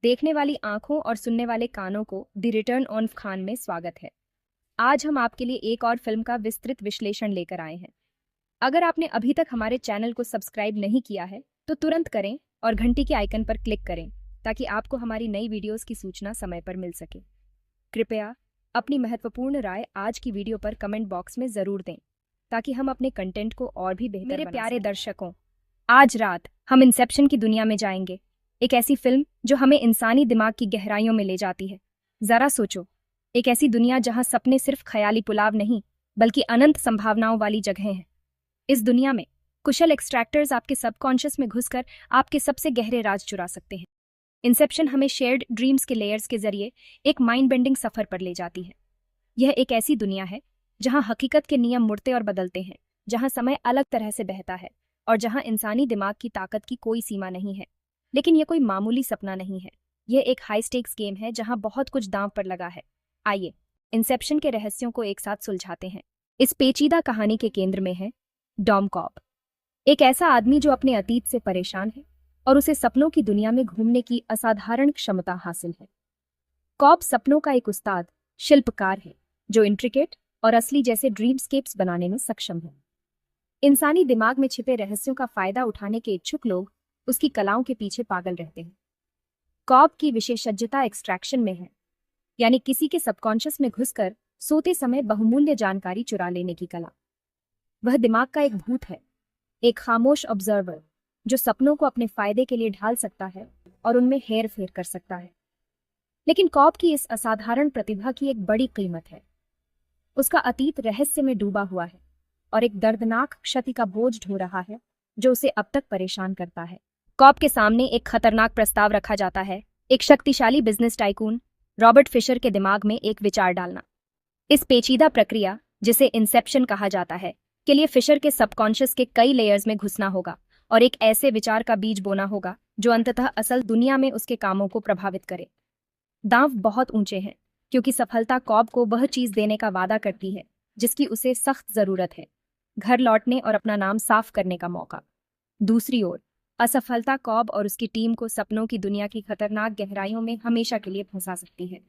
देखने वाली आंखों और सुनने वाले कानों को द रिटर्न ऑफ खान में स्वागत है। आज हम आपके लिए एक और फिल्म का विस्तृत विश्लेषण लेकर आए हैं। अगर आपने अभी तक हमारे चैनल को सब्सक्राइब नहीं किया है तो तुरंत करें और घंटी के आइकन पर क्लिक करें ताकि आपको हमारी नई वीडियोस की सूचना समय पर मिल सके। कृपया अपनी महत्वपूर्ण राय आज की वीडियो पर कमेंट बॉक्स में जरूर दें ताकि हम अपने कंटेंट को और भी बेहतर मेरे प्यारे दर्शकों, आज रात हम इंसेप्शन की दुनिया में जाएंगे। एक ऐसी फिल्म जो हमें इंसानी दिमाग की गहराइयों में ले जाती है। जरा सोचो, एक ऐसी दुनिया जहां सपने सिर्फ ख्याली पुलाव नहीं बल्कि अनंत संभावनाओं वाली जगहें हैं। इस दुनिया में कुशल एक्सट्रैक्टर्स आपके सबकॉन्शियस में घुसकर आपके सबसे गहरे राज चुरा सकते हैं। इंसेप्शन हमें शेयर्ड ड्रीम्स के लेयर्स के जरिए एक माइंड बेंडिंग सफर पर ले जाती है। यह एक ऐसी दुनिया है जहां हकीकत के नियम मुड़ते और बदलते हैं, जहां समय अलग तरह से बहता है और जहां इंसानी दिमाग की ताकत की कोई सीमा नहीं है। लेकिन यह कोई मामूली सपना नहीं है, यह एक हाई स्टेक्स गेम है जहां बहुत कुछ दांव पर लगा है। आइए इंसेप्शन के रहस्यों को एक साथ सुलझाते हैं। इस पेचीदा कहानी के केंद्र में है डॉम कॉब, एक ऐसा आदमी जो अपने अतीत से परेशान है और उसे सपनों की दुनिया में घूमने की असाधारण क्षमता हासिल है। कॉब सपनों का एक उस्ताद शिल्पकार है जो इंट्रिकेट और असली जैसे ड्रीमस्केप्स बनाने में सक्षम है। इंसानी दिमाग में छिपे रहस्यों का फायदा उठाने के इच्छुक लोग उसकी कलाओं के पीछे पागल रहते हैं। कॉब की विशेषज्ञता एक्सट्रैक्शन में है, यानी किसी के सबकॉन्शियस में घुसकर सोते समय बहुमूल्य जानकारी चुरा लेने की कला। वह दिमाग का एक भूत है, एक खामोश ऑब्जर्वर जो सपनों को अपने फायदे के लिए ढाल सकता है और उनमें हेर फेर कर सकता है। लेकिन कॉब की इस असाधारण प्रतिभा की एक बड़ी कीमत है। उसका अतीत रहस्य में डूबा हुआ है और एक दर्दनाक क्षति का बोझ ढो रहा है जो उसे अब तक परेशान करता है। कॉब के सामने एक खतरनाक प्रस्ताव रखा जाता है, एक शक्तिशाली बिजनेस टाइकून रॉबर्ट फिशर के दिमाग में एक विचार डालना। इस पेचीदा प्रक्रिया, जिसे इंसेप्शन कहा जाता है, के लिए फिशर के सबकॉन्शियस के कई लेयर्स में घुसना होगा और एक ऐसे विचार का बीज बोना होगा जो अंततः असल दुनिया में उसके कामों को प्रभावित करे। दांव बहुत ऊंचे हैं क्योंकि सफलता कॉब को वह चीज देने का वादा करती है जिसकी उसे सख्त जरूरत है, घर लौटने और अपना नाम साफ करने का मौका। दूसरी ओर असफलता कॉब और उसकी टीम को सपनों की दुनिया की खतरनाक गहराइयों में हमेशा के लिए फंसा सकती है,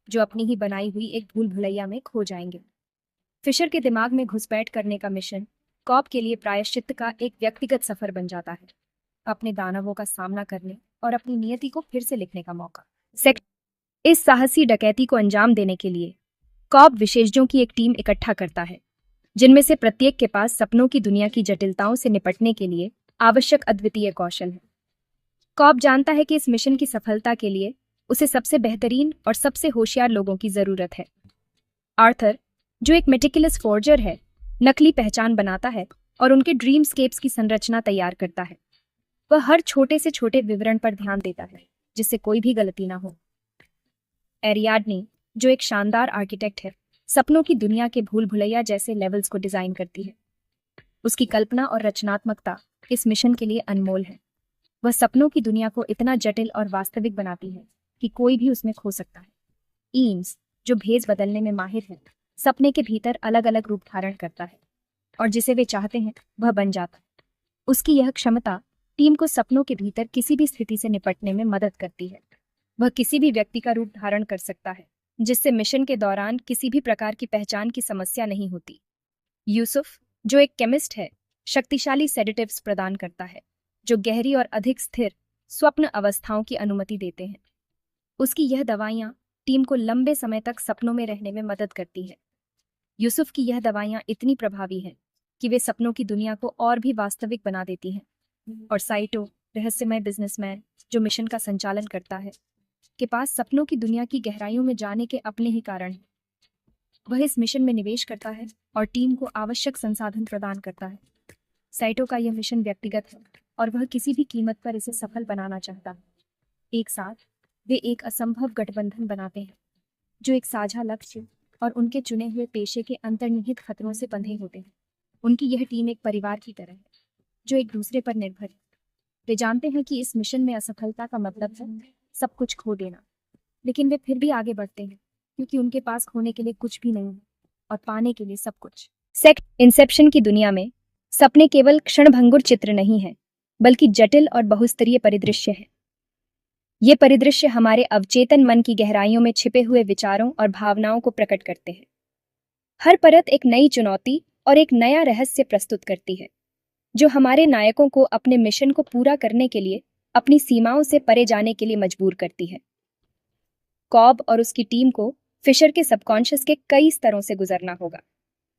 जो अपनी ही बनाई हुई एक भूल भुलैया में खो जाएंगे। फिशर के दिमाग में घुसपैठ करने का मिशन कॉब के लिए प्रायश्चित्त का एक व्यक्तिगत सफर बन जाता है, अपने दानवों का सामना करने और अपनी नियति को फिर से लिखने का मौका। इस साहसी डकैती को अंजाम देने के लिए कॉब विशेषज्ञों की एक टीम इकट्ठा करता है, जिनमें से प्रत्येक के पास सपनों की दुनिया की जटिलताओं से निपटने के लिए आवश्यक अद्वितीय कौशल है। कॉब जानता है कि इस मिशन की सफलता के लिए उसे सबसे बेहतरीन और सबसे होशियार लोगों की जरूरत है। आर्थर, जो एक मेटिकुलस फोर्जर है, नकली पहचान बनाता है और उनके ड्रीमस्केप्स की संरचना तैयार करता है। वह हर छोटे से छोटे विवरण पर ध्यान देता है जिससे कोई भी गलती ना हो। एरियाडनी, जो एक शानदार आर्किटेक्ट है, सपनों की दुनिया के भूल भुलैया जैसे लेवल्स को डिजाइन करती है। उसकी कल्पना और रचनात्मकता इस मिशन के लिए अनमोल है। वह सपनों की दुनिया को इतना जटिल और वास्तविक बनाती है कि कोई भी उसमें खो सकता है। ईम्स, जो भेज बदलने में माहिर है, सपने के भीतर अलग अलग रूप धारण करता है और जिसे वे चाहते हैं वह बन जाता है। उसकी यह क्षमता टीम को सपनों के भीतर किसी भी स्थिति से निपटने में मदद करती है। वह किसी भी व्यक्ति का रूप धारण कर सकता है, जिससे मिशन के दौरान किसी भी प्रकार की पहचान की समस्या नहीं होती। यूसुफ, जो एक केमिस्ट है, शक्तिशाली सेडेटिव्स प्रदान करता है जो गहरी और अधिक स्थिर स्वप्न अवस्थाओं की अनुमति देते हैं। उसकी यह दवाइयां टीम को लंबे समय तक सपनों में रहने में मदद करती है। यूसुफ की यह दवाइयां इतनी प्रभावी हैं कि वे सपनों की दुनिया को और भी वास्तविक बना देती हैं। और साइटो, रहस्यमय बिजनेसमैन जो मिशन का संचालन करता है, के पास सपनों की दुनिया की गहराइयों में जाने के अपने ही कारण हैं। वह इस मिशन में निवेश करता है और टीम को आवश्यक संसाधन प्रदान करता है। साइटो का यह मिशन व्यक्तिगत है और वह किसी भी कीमत पर इसे सफल बनाना चाहता है। एक साथ वे एक असंभव गठबंधन बनाते हैं जो एक साझा लक्ष्य और उनके चुने हुए पेशे के अंतर्निहित खतरों से बंधे होते हैं। उनकी यह टीम एक परिवार की तरह है जो एक दूसरे पर निर्भर है। वे जानते हैं कि इस मिशन में असफलता का मतलब है सब कुछ खो देना, लेकिन वे फिर भी आगे बढ़ते हैं क्योंकि उनके पास खोने के लिए कुछ भी नहीं है और पाने के लिए सब कुछ। इंसेप्शन की दुनिया में सपने केवल क्षणभंगुर चित्र नहीं है, बल्कि जटिल और बहुस्तरीय परिदृश्य है। ये परिदृश्य हमारे अवचेतन मन की गहराइयों में छिपे हुए विचारों और भावनाओं को प्रकट करते हैं। हर परत एक नई चुनौती और एक नया रहस्य प्रस्तुत करती है, जो हमारे नायकों को अपने मिशन को पूरा करने के लिए अपनी सीमाओं से परे जाने के लिए मजबूर करती है। कॉब और उसकी टीम को फिशर के सबकॉन्शियस के कई स्तरों से गुजरना होगा,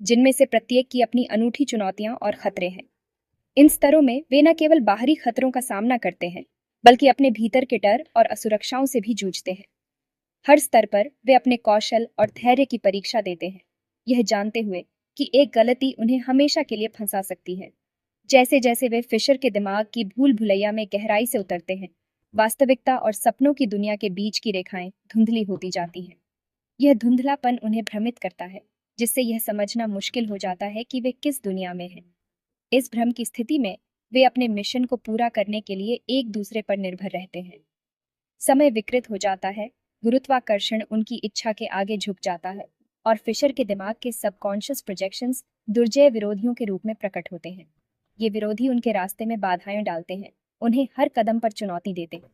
जिनमें से प्रत्येक की अपनी अनूठी चुनौतियां और खतरे हैं। इन स्तरों में वे न केवल बाहरी खतरों का सामना करते हैं, बल्कि अपने भीतर के डर और असुरक्षाओं से भी जूझते हैं। हर स्तर पर वे अपने कौशल और धैर्य की परीक्षा देते हैं, यह जानते हुए कि एक गलती उन्हें हमेशा के लिए फंसा सकती है। जैसे जैसे वे फिशर के दिमाग की भूल भुलैया में गहराई से उतरते हैं, वास्तविकता और सपनों की दुनिया के बीच की रेखाएं धुंधली होती जाती हैं। यह धुंधलापन उन्हें भ्रमित करता है, जिससे यह समझना मुश्किल हो जाता है कि वे किस दुनिया में हैं। इस भ्रम की स्थिति में वे अपने मिशन को पूरा करने के लिए एक दूसरे पर निर्भर रहते हैं। समय विकृत हो जाता है, गुरुत्वाकर्षण उनकी इच्छा के आगे झुक जाता है, और फिशर के दिमाग के सबकॉन्शियस प्रोजेक्शंस दुर्जय विरोधियों के रूप में प्रकट होते हैं। ये विरोधी उनके रास्ते में बाधाएं डालते हैं, उन्हें हर कदम पर चुनौती देते हैं।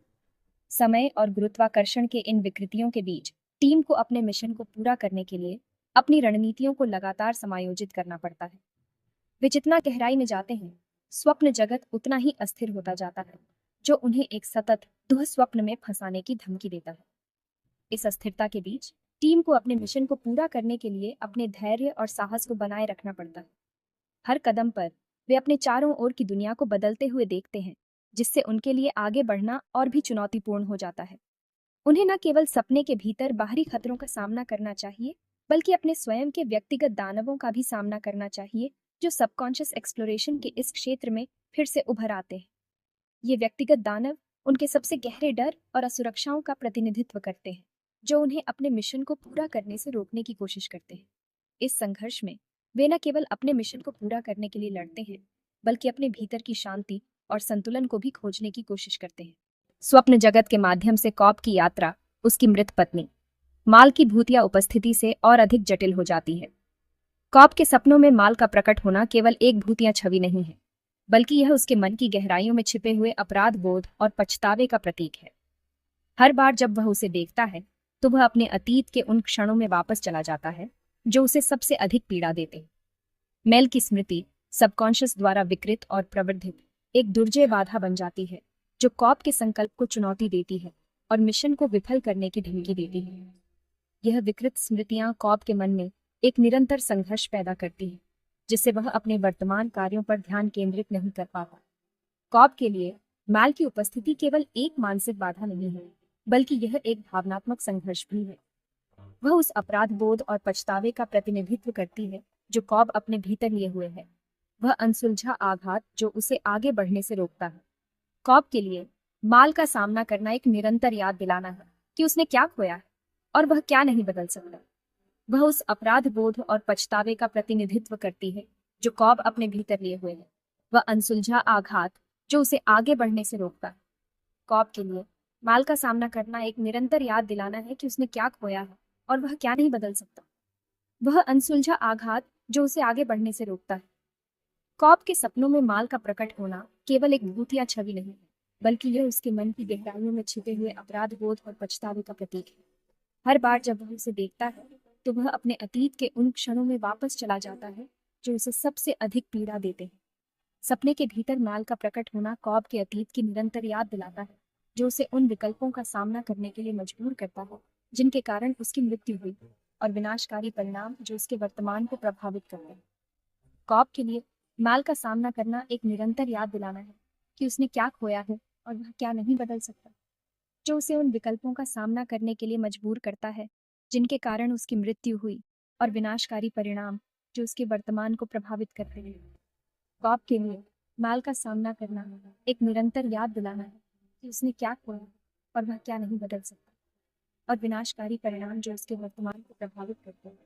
समय और गुरुत्वाकर्षण के इन विकृतियों के बीच टीम को अपने मिशन को पूरा करने के लिए अपनी रणनीतियों को लगातार समायोजित करना पड़ता है। वे जितना गहराई में जाते हैं, स्वप्न जगत उतना ही अस्थिर होता जाता है, जो उन्हें एक सतत दुःस्वप्न में फंसाने की धमकी देता है। इस अस्थिरता के बीच टीम को अपने मिशन को पूरा करने के लिए अपने धैर्य और साहस को बनाए रखना पड़ता है। हर कदम पर वे अपने चारों ओर की दुनिया को बदलते हुए देखते हैं, जिससे उनके लिए आगे बढ़ना और भी चुनौतीपूर्ण हो जाता है। उन्हें न केवल सपने के भीतर बाहरी खतरों का सामना करना चाहिए, बल्कि अपने स्वयं के व्यक्तिगत दानवों का भी सामना करना चाहिए, जो सबकॉन्शियस एक्सप्लोरेशन के इस क्षेत्र में फिर से उभर आते हैं। ये व्यक्तिगत दानव उनके सबसे गहरे डर और असुरक्षाओं का प्रतिनिधित्व करते हैं, जो उन्हें अपने मिशन को पूरा करने से रोकने की कोशिश करते हैं। इस संघर्ष में वे न केवल अपने मिशन को पूरा करने के लिए लड़ते हैं, बल्कि अपने भीतर की शांति और संतुलन को भी खोजने की कोशिश करते हैं। स्वप्न जगत के माध्यम से कॉब की यात्रा उसकी मृत पत्नी माल की भूतिया उपस्थिति से और अधिक जटिल हो जाती है। कॉब के सपनों में माल का प्रकट होना केवल एक भूतिया छवि नहीं है, बल्कि यह उसके मन की गहराइयों में छिपे हुए अपराध बोध और पछतावे का प्रतीक है। हर बार जब वह उसे देखता है, तो वह अपने अतीत के उन क्षणों में वापस चला जाता है जो उसे सबसे अधिक पीड़ा देते हैं। मेल की स्मृति सबकॉन्शियस द्वारा विकृत और प्रवर्धित एक दुर्जय बाधा बन जाती है, जो कॉब के संकल्प को चुनौती देती है और मिशन को विफल करने की धमकी देती है। यह विकृत स्मृतियां कॉब के मन में एक निरंतर संघर्ष पैदा करती है, जिससे वह अपने वर्तमान कार्यों पर ध्यान केंद्रित नहीं कर पाता। कॉब के लिए मैल की उपस्थिति केवल एक मानसिक बाधा नहीं है, बल्कि यह एक भावनात्मक संघर्ष भी है। वह उस अपराध बोध और पछतावे का प्रतिनिधित्व करती है जो कॉब अपने भीतर लिए हुए है। वह अनसुलझा आघात जो उसे आगे बढ़ने से रोकता है। कॉब के लिए माल का सामना करना एक निरंतर याद दिलाना है कि उसने क्या खोया है और वह क्या नहीं बदल सकता। वह उस अपराध बोध और पछतावे का प्रतिनिधित्व करती है जो कॉब अपने भीतर लिए हुए है। वह अनसुलझा आघात जो उसे आगे बढ़ने से रोकता है। कॉब के लिए माल का सामना करना एक निरंतर याद दिलाना है कि उसने क्या खोया है और वह क्या नहीं बदल सकता। वह अनसुलझा आघात जो उसे आगे बढ़ने से रोकता है। कॉब के सपनों में माल का प्रकट होना केवल एक भूतिया छवि नहीं है, बल्कि यह उसके मन की गहराइयों में छिपे हुए अपराध बोध और पछतावे का प्रतीक है। हर बार जब वह उसे देखता है, तो वह अपने अतीत के उन क्षणों में वापस चला जाता है जो उसे सबसे अधिक पीड़ा देते हैं। सपने के भीतर माल का प्रकट होना कॉब के अतीत की निरंतर याद दिलाता है, जो उसे उन विकल्पों का सामना करने के लिए मजबूर करता है जिनके कारण उसकी मृत्यु हुई, और विनाशकारी परिणाम जो उसके वर्तमान को प्रभावित करते हैं। कॉब के लिए माल का सामना करना एक निरंतर याद दिलाना है कि उसने क्या खोया है और वह क्या नहीं बदल सकता, जो उसे उन विकल्पों का सामना करने के लिए मजबूर करता है जिनके कारण उसकी मृत्यु हुई, और विनाशकारी परिणाम जो उसके वर्तमान को प्रभावित करते हैं। कॉब के लिए माल का सामना करना एक निरंतर याद दिलाना है कि उसने क्या खोया और वह क्या नहीं बदल सकता, और विनाशकारी परिणाम जो उसके वर्तमान को प्रभावित करते हैं।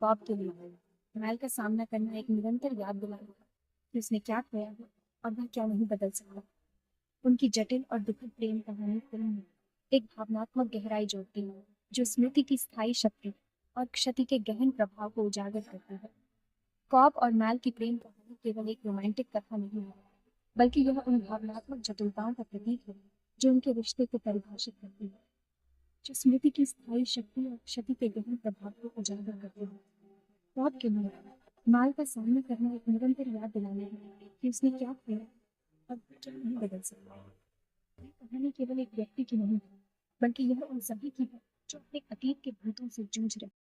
कॉब के लिए माल का सामना करना एक निरंतर याद दिलाना है कि उसने क्या खोया है और वह क्या नहीं बदल सकता। उनकी जटिल और दुखद प्रेम कहानी फिल्म में एक भावनात्मक गहराई जोड़ती है, जो स्मृति की स्थायी शक्ति और क्षति के गहन प्रभाव को उजागर करती है। कॉब और मैल की प्रेम कहानी केवल एक रोमांटिक कथा नहीं है, बल्कि यह उन भावनात्मक जटिलताओं का प्रतीक है जो उनके रिश्ते को परिभाषित करती है, जो स्मृति की स्थायी शक्ति और क्षति के गहन प्रभाव को उजागर करती है। मौत के लिए माल का सामना करना एक निरंतर याद दिलाना है कि उसने क्या किया और क्या नहीं बदल सकता। ये कहानी केवल एक व्यक्ति की नहीं है, बल्कि यह उन सभी की है जो अपने अतीत के भूतों से जूझ रहे हैं।